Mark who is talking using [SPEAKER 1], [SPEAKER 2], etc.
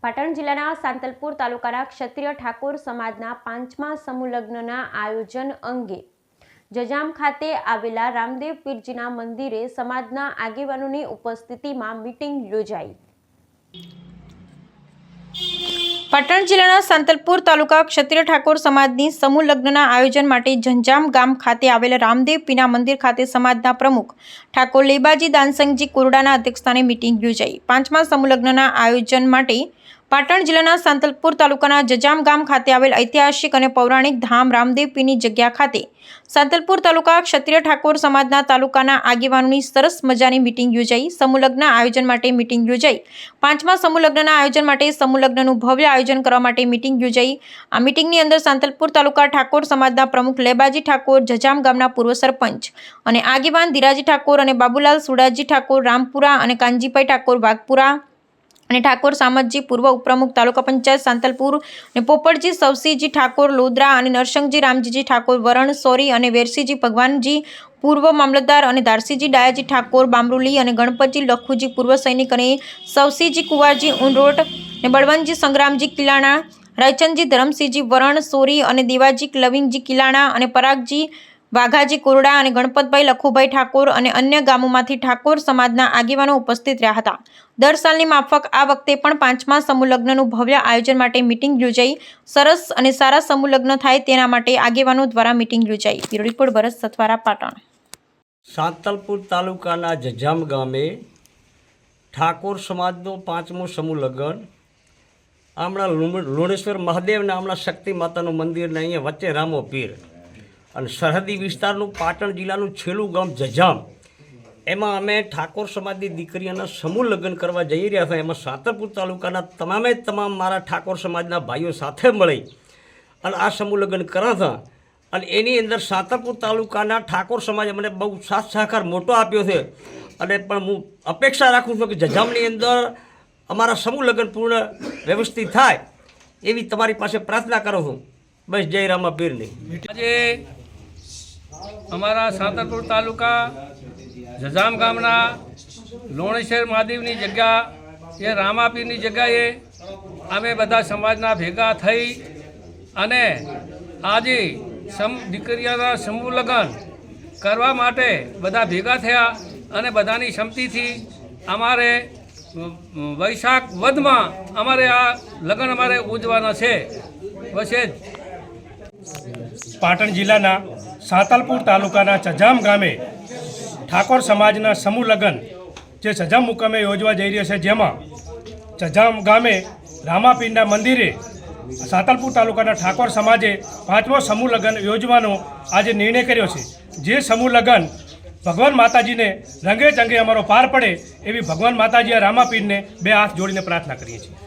[SPEAKER 1] પાટણ જિલ્લાના સાંતલપુર તાલુકાના ક્ષત્રિય ઠાકોર સમાજના 5મા સમૂહ લગ્નના આયોજન અંગે જજામ ખાતે આવેલા રામદેવ પીરજીના મંદિરે સમાજના આગેવાનોની ઉપસ્થિતિમાં મીટિંગ યોજાઈ। પાટણ જિલ્લાના સાંતલપુર તાલુકા ક્ષત્રિય ઠાકોર સમાજની સમૂહ લગ્નના આયોજન માટે જંજામ ગામ ખાતે આવેલા રામદેવ પીરના મંદિર ખાતે સમાજના પ્રમુખ ઠાકોર લેબાજી દાનસંગજી કુરડાના અધ્યક્ષસ્થાને મીટિંગ યોજાઈ। 5મા સમૂહ લગ્નના આયોજન માટે પાટણ જિલ્લાના સાંતલપુર તાલુકાના જજામ ગામ ખાતે આવેલ ઐતિહાસિક અને પૌરાણિક ધામ રામદેવ પીરની જગ્યા ખાતે સાંતલપુર તાલુકા ક્ષત્રિય ઠાકોર સમાજના તાલુકાના આગેવાનોની સરસ મજાની મીટિંગ યોજાઈ। સમૂહ લગ્ન આયોજન માટે મીટિંગ યોજાઈ। 5મા સમૂહ લગ્નના આયોજન માટે સમૂહ લગ્નનું ભવ્ય આયોજન કરવા માટે મીટિંગ યોજાઈ। આ મીટિંગની અંદર સાંતલપુર તાલુકા ઠાકોર સમાજના પ્રમુખ લેબાજી ઠાકોર, જજામ ગામના પૂર્વ સરપંચ અને આગેવાન ધીરાજી ઠાકોર અને બાબુલાલ સુડાજી ઠાકોર રામપુરા અને કાનજીભાઈ ઠાકોર વાઘપુરા અને ઠાકોર સામતજી પૂર્વ ઉપપ્રમુખ તાલુકા પંચાયત સાંતલપુર અને પોપટજી સવસીજી ઠાકોર લોદરા અને નરસંગજી રામજીજી ઠાકોર વરણ સોરી અને વેરસીજી ભગવાનજી પૂર્વ મામલતદાર અને ધારસીજી ડાયાજી ઠાકોર બામરુલી અને ગણપતજી લખુજી પૂર્વ સૈનિક અને સવસીજી કુંવરજી ઉનરોટ અને બળવંતજી સંગ્રામજી કિલાણા, રાયચંદજી ધરમસિંહજી વરણ સોરી અને દેવાજી લવિંગજી કિલાણા અને પરાગજી વાઘાજી કોરડા અને ગણપતભાઈ લખુભાઈ ઠાકોર અને અન્ય ગામોમાંથી ઠાકોર સમાજના આગેવાનો ઉપસ્થિત રહ્યા હતા। દર સાલની માફક આ વખતે પણ 5મા સમૂહ લગ્નનું ભવ્ય આયોજન માટે મીટિંગ યોજાઈ। સરસ અને સારા સમૂહ લગ્ન થાય તેના માટે આગેવાનો દ્વારા મીટિંગ યોજાઈ। બ્યુરો રિપોર્ટ ભરત સથવારા, પાટણ।
[SPEAKER 2] સાંતલપુર તાલુકાના જજામ ગામે ઠાકોર સમાજનો 5મો સમૂહ લગ્ન હમણાં લુણેશ્વર મહાદેવના હમણાં શક્તિ માતાનું મંદિર ને અહીંયા વચ્ચે રામો પીર અને સરહદી વિસ્તારનું પાટણ જિલ્લાનું છેલ્લું ગામ જજામ, એમાં અમે ઠાકોર સમાજની દીકરીઓના સમૂહ લગ્ન કરવા જઈ રહ્યા હતા। એમાં સાંતલપુર તાલુકાના તમામ મારા ઠાકોર સમાજના ભાઈઓ સાથે મળી અને આ સમૂહ લગ્ન કર્યા હતા। અને એની અંદર સાંતલપુર તાલુકાના ઠાકોર સમાજે મને બહુ સાથ સહકાર મોટો આપ્યો છે અને પણ હું અપેક્ષા રાખું છું કે જજામની અંદર અમારા સમૂહ લગ્ન પૂર્ણ વ્યવસ્થિત થાય એવી તમારી પાસે પ્રાર્થના કરું છું। બસ જય રામા પીરની।
[SPEAKER 3] આજે અમારા સાંતલપુર તાલુકા જજામ ગામના લુણેશ્વર મહાદેવની જગ્યા એ રામાપીરની જગ્યાએ અમે બધા સમાજના ભેગા થઈ અને આજે દીકરીઓના સમૂહ લગ્ન કરવા માટે બધા ભેગા થયા અને બધાની સંમતિથી અમારે વૈશાખ વધમાં અમારે આ લગ્ન અમારે ઉજવાના છે। વચ્ચે
[SPEAKER 4] પાટણ જિલ્લાના સાંતલપુર તાલુકાના જજામ ગામે ઠાકોર સમાજના સમૂહ લગ્ન જે જજામ મુકામે યોજવા જઈ રહ્યા છે, જેમાં જજામ ગામે રામાપીરના મંદિરે સાંતલપુર તાલુકાના ઠાકોર સમાજે 5મો સમૂહ લગ્ન યોજવાનો આજે નિર્ણય કર્યો છે। જે સમૂહ લગ્ન ભગવાન માતાજીને રંગે ચંગે અમારો પાર પડે એવી ભગવાન માતાજી રામાપીરને 2 હાથ જોડીને પ્રાર્થના કરીએ છીએ।